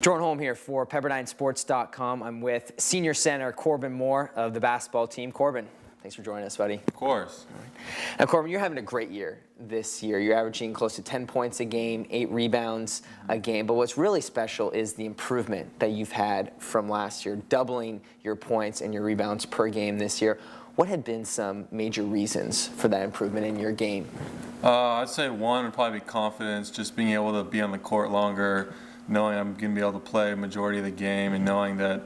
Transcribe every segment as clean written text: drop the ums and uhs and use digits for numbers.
Jordan Holm here for PepperineSports.com. I'm with senior center Corbin Moore of the basketball team. Corbin, thanks for joining us, buddy. Of course. Now, Corbin, you're having a great year this year. You're averaging close to 10 points a game, 8 rebounds a game. But what's really special is the improvement that you've had from last year, doubling your points and your rebounds per game this year. What had been some major reasons for that improvement in your game? I'd say one would probably be confidence, just being able to be on the court longer, knowing I'm going to be able to play a majority of the game, and knowing that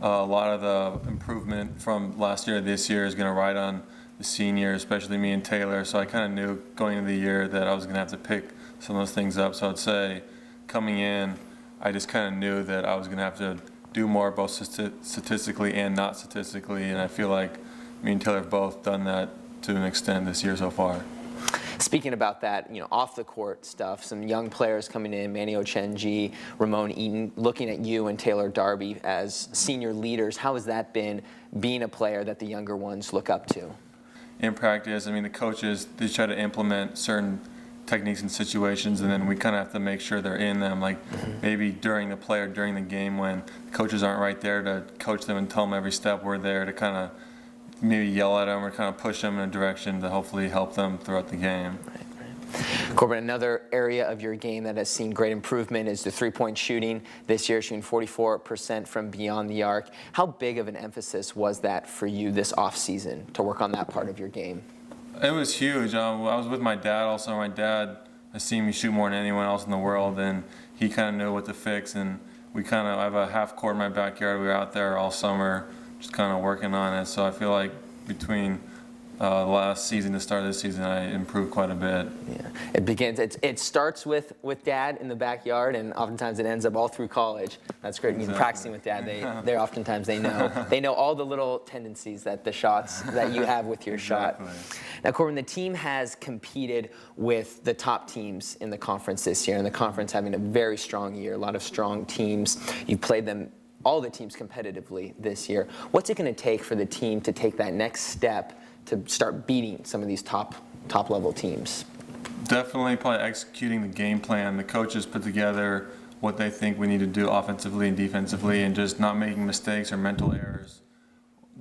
a lot of the improvement from last year to this year is going to ride on the seniors, especially me and Taylor. So I kind of knew going into the year that I was going to have to pick some of those things up. So I'd say coming in, I just kind of knew that I was going to have to do more, both statistically and not statistically, and I feel like me and Taylor have both done that to an extent this year so far. Speaking about that, off the court stuff, some young players coming in, Manny Ochenji, Ramon Eaton, looking at you and Taylor Darby as senior leaders. How has that been, being a player that the younger ones look up to? In practice, the coaches, they try to implement certain techniques and situations, and then we kind of have to make sure they're in them. Like maybe during the play or during the game when the coaches aren't right there to coach them and tell them every step, we're there to kind of maybe yell at them or kind of push them in a direction to hopefully help them throughout the game. Right. Corbin, another area of your game that has seen great improvement is the three-point shooting. This year, shooting 44% from beyond the arc. How big of an emphasis was that for you this offseason to work on that part of your game? It was huge. I was with my dad also. My dad has seen me shoot more than anyone else in the world, and he kind of knew what to fix. And I have a half court in my backyard. We were out there all summer just kind of working on it. So I feel like between the last season to start this season, I improved quite a bit. Yeah, it starts with Dad in the backyard, and oftentimes it ends up all through college. That's great. Exactly. Practicing with Dad, they oftentimes they know all the little tendencies that the shots that you have with your Exactly. shot. Now, Corbin, the team has competed with the top teams in the conference this year, and the conference having a very strong year, a lot of strong teams. You've played them, all the teams, competitively this year. What's it going to take for the team to take that next step to start beating some of these top level teams? Definitely probably executing the game plan. The coaches put together what they think we need to do offensively and defensively, and just not making mistakes or mental errors.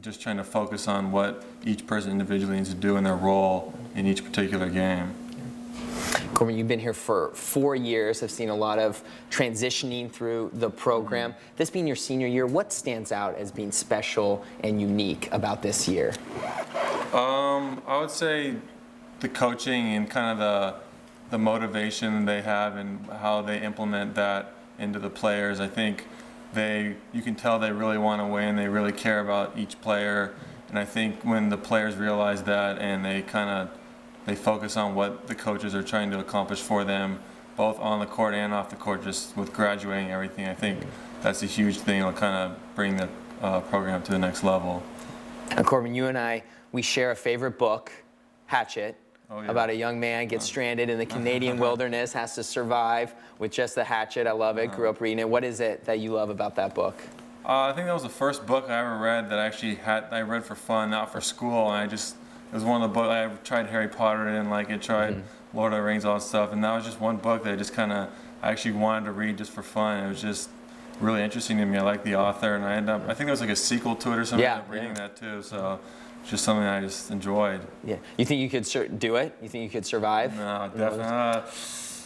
Just trying to focus on what each person individually needs to do in their role in each particular game. Corbin, you've been here for 4 years. I've seen a lot of transitioning through the program. This being your senior year, what stands out as being special and unique about this year? I would say the coaching and kind of the motivation they have and how they implement that into the players. I think you can tell they really want to win. They really care about each player. And I think when the players realize that and they focus on what the coaches are trying to accomplish for them, both on the court and off the court, just with graduating everything. I think that's a huge thing. It'll kind of bring the program to the next level. Now, Corbin, you and I, we share a favorite book, Hatchet, about a young man gets stranded in the Canadian wilderness, has to survive with just the hatchet. I love it. Grew up reading it. What is it that you love about that book? I think that was the first book I ever read that I read for fun, not for school. And it was one of the books. I tried Harry Potter, didn't like it. Tried Lord of the Rings, all that stuff, and that was just one book that I actually wanted to read just for fun. It was just really interesting to me. I liked the author, and I think there was like a sequel to it or something. Yeah, I ended up reading that too. So it's just something I just enjoyed. Yeah. You think you could do it? You think you could survive? No, definitely.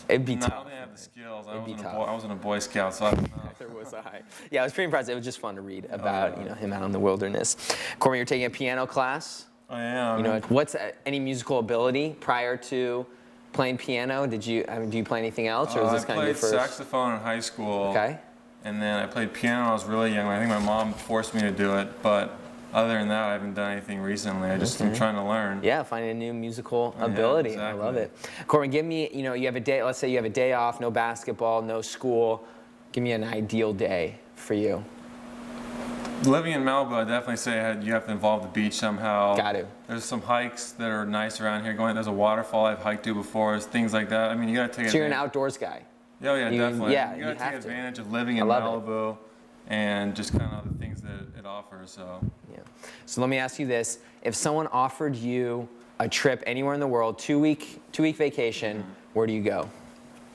It'd be tough. I don't have the skills. I wasn't a Boy Scout, so I don't know. Neither was I. Yeah, I was pretty impressed. It was just fun to read about him out in the wilderness. Corbin, you're taking a piano class. I am. What's any musical ability prior to playing piano? Do you play anything else, or is this kind of your first? I played saxophone in high school. Okay. And then I played piano when I was really young. I think my mom forced me to do it, but other than that, I haven't done anything recently. I just am trying to learn. Yeah, finding a new musical ability. Yeah, exactly. I love it. Corbin, give me, you have a day. Let's say you have a day off, no basketball, no school. Give me an ideal day for you. Living in Malibu, I definitely say you have to involve the beach somehow. Got to. There's some hikes that are nice around here. There's a waterfall I've hiked to before. There's things like that. You got to take advantage. So you're an outdoors guy. Oh, yeah, definitely. Yeah, you got to take advantage of living in Malibu and just kind of the things that it offers. So. Yeah. So let me ask you this. If someone offered you a trip anywhere in the world, two-week vacation, where do you go?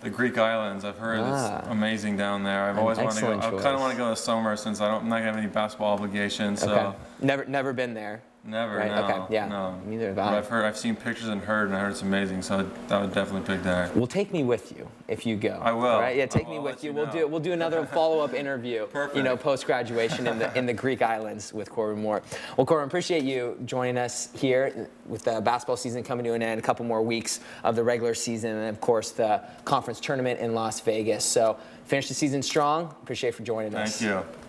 the Greek islands. I've heard it's amazing down there. I've always wanted to go. I excellent kind of want choice. to go this summer since I'm not having any basketball obligations. So Okay. Never been there. never. Right, No. okay, yeah. No. Neither have But I. I've seen pictures and heard it's amazing. So I would definitely pick that. Well, take me with you if you go. I will. All right? Yeah, I take will. me I'll with let you. you We'll know. do another follow-up interview. Perfect. Post graduation in the Greek islands with Corbin Moore. Well, Corbin, appreciate you joining us here with the basketball season coming to an end. A couple more weeks of the regular season, and of course the conference tournament in Las Vegas. So finish the season strong. Appreciate you for joining us. Thank you.